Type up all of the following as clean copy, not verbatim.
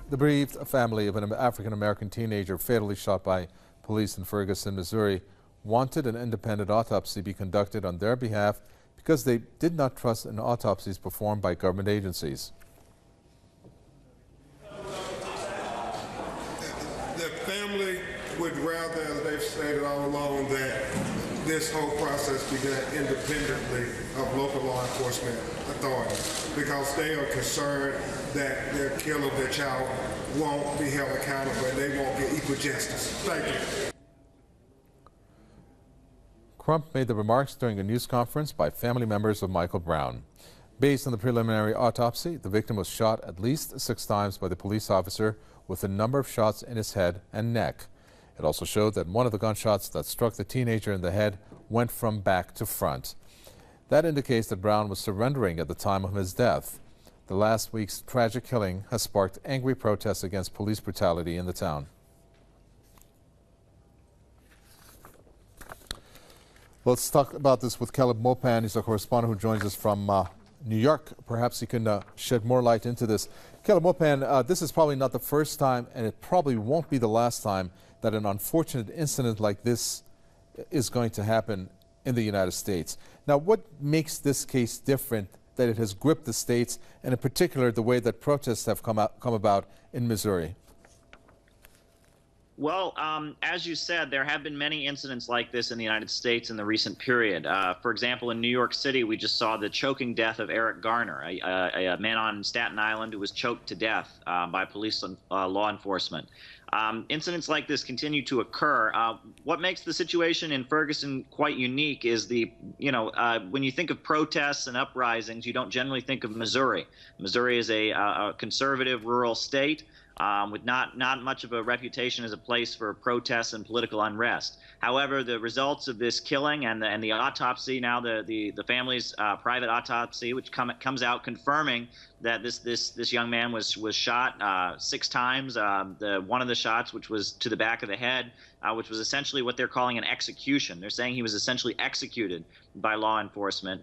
The bereaved family of an African-American teenager fatally shot by police in Ferguson, Missouri, wanted an independent autopsy be conducted on their behalf because they did not trust in autopsies performed by government agencies. The family would rather, as they've stated all along, that this whole process be done independently of local law enforcement authorities because they are concerned that their killer, their child, won't be held accountable and they won't get equal justice. Thank you. Crump made the remarks during a news conference by family members of Michael Brown. Based on the preliminary autopsy, the victim was shot at least 6 times by the police officer with a number of shots in his head and neck. It also showed that one of the gunshots that struck the teenager in the head went from back to front. That indicates that Brown was surrendering at the time of his death. The last week's tragic killing has sparked angry protests against police brutality in the town. Let's talk about this with Caleb Mopan. He's a correspondent who joins us from New York. Perhaps he can shed more light into this. Caleb Mopan, this is probably not the first time, and it probably won't be the last time that an unfortunate incident like this is going to happen in the United States. Now, what makes this case different that it has gripped the states, and in particular the way that protests have come about in Missouri? Well, as you said, there have been many incidents like this in the United States in the recent period. For example, in New York City, we just saw the choking death of Eric Garner, a man on Staten Island who was choked to death by police and law enforcement. Incidents like this continue to occur. What makes the situation in Ferguson quite unique is when you think of protests and uprisings, you don't generally think of Missouri. Missouri is a conservative rural state with not much of a reputation as a place for protests and political unrest. However, the results of this killing and the autopsy, now the family's private autopsy, which comes out confirming that this young man was shot 6 times. One of the shots, which was to the back of the head, which was essentially what they're calling an execution. They're saying he was essentially executed by law enforcement.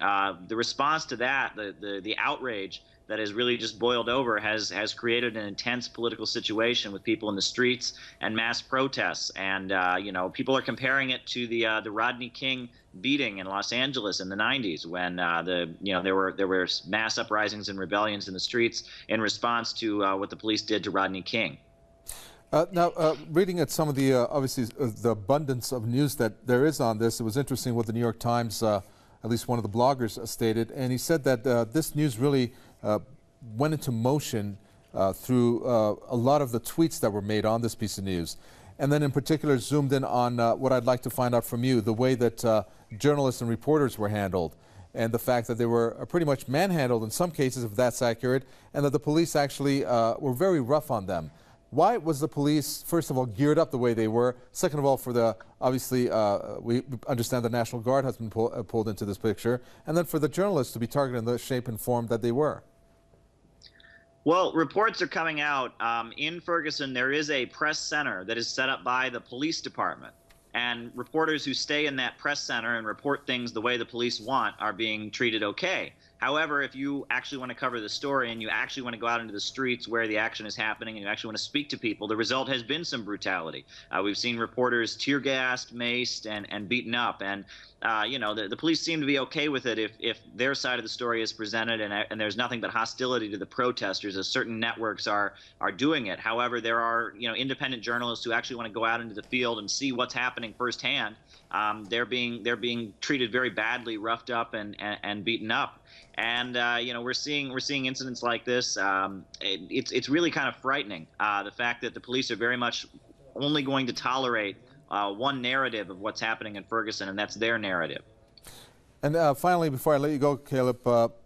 The response to that, the outrage that has really just boiled over, has created an intense political situation with people in the streets and mass protests. And people are comparing it to the Rodney King beating in Los Angeles in the 90s, when there were mass uprisings and rebellions in the streets in response to what the police did to Rodney King. Now, reading at some of the obviously the abundance of news that there is on this, it was interesting what the New York Times, at least one of the bloggers, stated, and he said that this news really went into motion through a lot of the tweets that were made on this piece of news, and then in particular zoomed in on what I'd like to find out from you, the way that journalists and reporters were handled, and the fact that they were pretty much manhandled in some cases, if that's accurate, and that the police actually were very rough on them. Why was the police, first of all, geared up the way they were? Second of all, for the, obviously, we understand the National Guard has been pulled into this picture. And then for the journalists to be targeted in the shape and form that they were. Well, reports are coming out. In Ferguson, there is a press center that is set up by the police department. And reporters who stay in that press center and report things the way the police want are being treated okay. However, if you actually want to cover the story and you actually want to go out into the streets where the action is happening and you actually want to speak to people, the result has been some brutality. We've seen reporters tear gassed, maced, and beaten up. And the police seem to be okay with it if their side of the story is presented and there's nothing but hostility to the protesters, as certain networks are doing it. However, there are independent journalists who actually want to go out into the field and see what's happening firsthand. They're being treated very badly, roughed up and beaten up. And we're seeing incidents like this. It's really kind of frightening, the fact that the police are very much only going to tolerate one narrative of what's happening in Ferguson, and that's their narrative. And finally, before I let you go, Caleb,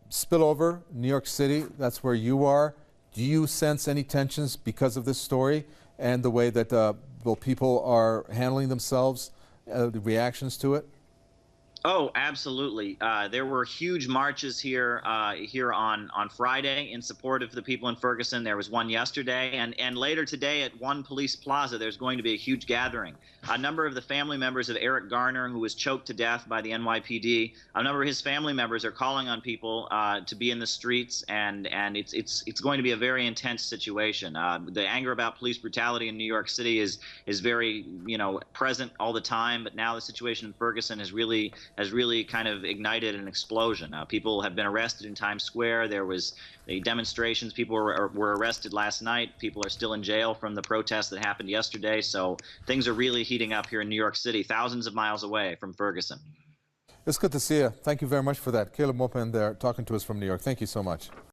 spillover, New York City, that's where you are. Do you sense any tensions because of this story and the way that people are handling themselves, the reactions to it? Oh, absolutely. There were huge marches here on Friday in support of the people in Ferguson. There was one yesterday, and later today at One Police Plaza, there's going to be a huge gathering. A number of the family members of Eric Garner, who was choked to death by the NYPD, a number of his family members are calling on people to be in the streets, and it's going to be a very intense situation. The anger about police brutality in New York City is very present all the time, but now the situation in Ferguson has really kind of ignited an explosion. People have been arrested in Times Square. There was the demonstrations. People were arrested last night. People are still in jail from the protests that happened yesterday. So things are really heating up here in New York City, thousands of miles away from Ferguson. It's good to see you. Thank you very much for that. Caleb Mopin there talking to us from New York. Thank you so much.